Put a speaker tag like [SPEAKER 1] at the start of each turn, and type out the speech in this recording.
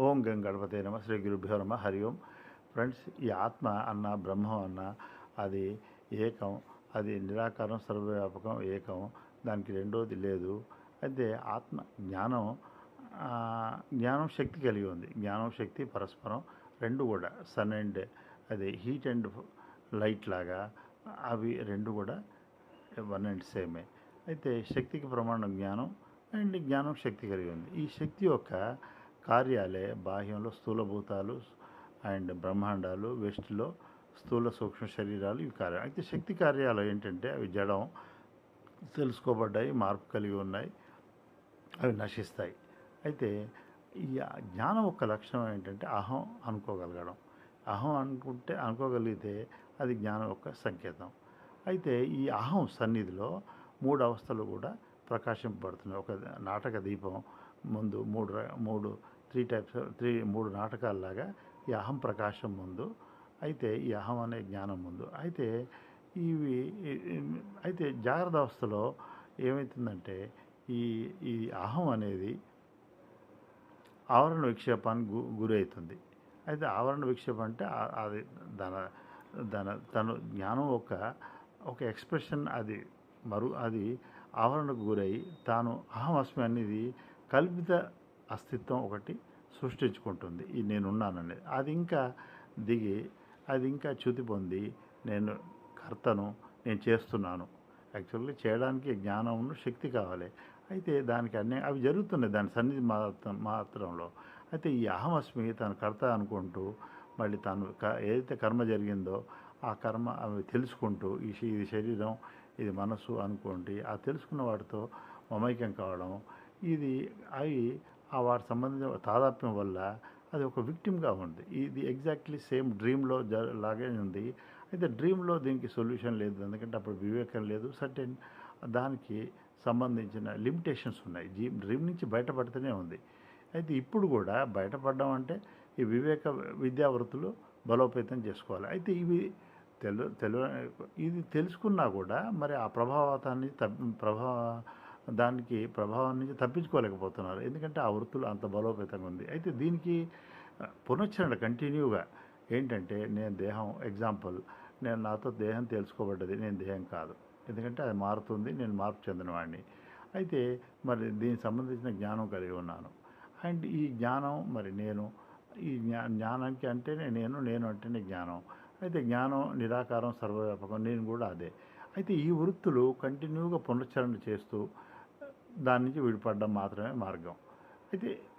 [SPEAKER 1] ఓం గం గణపతే నమ శ్రీ గురుభ్యో నమ హరి ఓం. ఫ్రెండ్స్, ఈ ఆత్మ అన్న బ్రహ్మం అన్న అది ఏకం, అది నిరాకారం సర్వవ్యాపకం ఏకం, దానికి రెండోది లేదు. అయితే ఆత్మ జ్ఞానం జ్ఞానం శక్తి కలిగి ఉంది. జ్ఞానం శక్తి పరస్పరం రెండు కూడా సన్ అండ్ అది హీట్ అండ్ లైట్ లాగా అవి రెండు కూడా వన్ అండ్ సేమే. అయితే శక్తికి ప్రమాణం జ్ఞానం అండ్ జ్ఞానం శక్తి కలిగి ఉంది. ఈ శక్తి యొక్క కార్యాలే బాహ్యంలో స్థూలభూతాలు అండ్ బ్రహ్మాండాలు, వెస్ట్లో స్థూల సూక్ష్మ శరీరాలు ఇవి కార్యాలు. అయితే శక్తి కార్యాలు ఏంటంటే అవి జడం, తెలుసుకోబడ్డాయి, మార్పు కలిగి ఉన్నాయి, అవి నశిస్తాయి. అయితే ఈ జ్ఞానం యొక్క లక్షణం ఏంటంటే అహం అనుకోగలగడం. అహం అనుకోగలిగితే అది జ్ఞానం యొక్క సంకేతం. అయితే ఈ అహం సన్నిధిలో మూడు అవస్థలు కూడా ప్రకాశింపబడుతున్నాయి. ఒక నాటక దీపం ముందు మూడు నాటకాల్లాగా ఈ అహం ప్రకాశం ముందు, అయితే ఈ అహం అనే జ్ఞానం ముందు. అయితే అయితే జాగ్రత్త అవస్థలో ఏమవుతుందంటే ఈ ఈ అహం అనేది ఆవరణ విక్షేపానికి గురి అవుతుంది. అయితే ఆవరణ విక్షేపం అంటే అది తను జ్ఞానం ఒక ఎక్స్ప్రెషన్, అది ఆవరణకు గురై తాను అహం అస్మి అనేది కల్పిత అస్తిత్వం ఒకటి సృష్టించుకుంటుంది. ఈ నేనున్నాననేది అది ఇంకా చ్యుతి పొంది నేను కర్తను, నేను చేస్తున్నాను. యాక్చువల్లీ చేయడానికి జ్ఞానమును శక్తి కావాలి. అయితే దానికి అవి జరుగుతున్నాయి దాని సన్నిధి మాత్రంలో. అయితే ఈ అహమస్మి తన కర్త అనుకుంటూ మళ్ళీ తాను ఏదైతే కర్మ జరిగిందో ఆ కర్మ అవి తెలుసుకుంటూ ఇది శరీరం, ఇది మనసు అనుకోండి, ఆ తెలుసుకున్న వాటితో మమైక్యం కావడం, అవి వాటి సంబంధించిన తాదాత్మ్యం వల్ల అది ఒక విక్టిమ్గా ఉంది. ఇది ఎగ్జాక్ట్లీ సేమ్ డ్రీమ్లో లాగే ఉంది. అయితే డ్రీమ్లో దీనికి సొల్యూషన్ లేదు, ఎందుకంటే అప్పుడు వివేకం లేదు, సర్టెన్ దానికి సంబంధించిన లిమిటేషన్స్ ఉన్నాయి. డ్రీమ్ నుంచి బయటపడితేనే ఉంది. అయితే ఇప్పుడు కూడా బయటపడడం అంటే ఈ వివేక విద్యావృత్తులు బలోపేతం చేసుకోవాలి. అయితే ఇది తెలుసుకున్నా కూడా మరి ఆ ప్రభావం నుంచి తప్పించుకోలేకపోతున్నారు, ఎందుకంటే ఆ వృత్తులు అంత బలోపేతంగా ఉంది. అయితే దీనికి పునశ్చరణ కంటిన్యూగా ఏంటంటే, నేను దేహం ఎగ్జాంపుల్, నాతో దేహం తెలుసుకోబడ్డది, నేను దేహం కాదు, ఎందుకంటే అది మారుతుంది, నేను మార్పు చెందినవాడిని. అయితే మరి దీనికి సంబంధించిన జ్ఞానం కలిగి ఉన్నాను. అండ్ ఈ జ్ఞానం మరి నేను, ఈ జ్ఞానానికి అంటేనే నేను అంటేనే జ్ఞానం. అయితే జ్ఞానం నిరాకారం సర్వవ్యాపకం, నేను కూడా అదే. అయితే ఈ వృత్తులు కంటిన్యూగా పునశ్చరణ చేస్తూ దాని నుంచి విడిపడడం మాత్రమే మార్గం. అయితే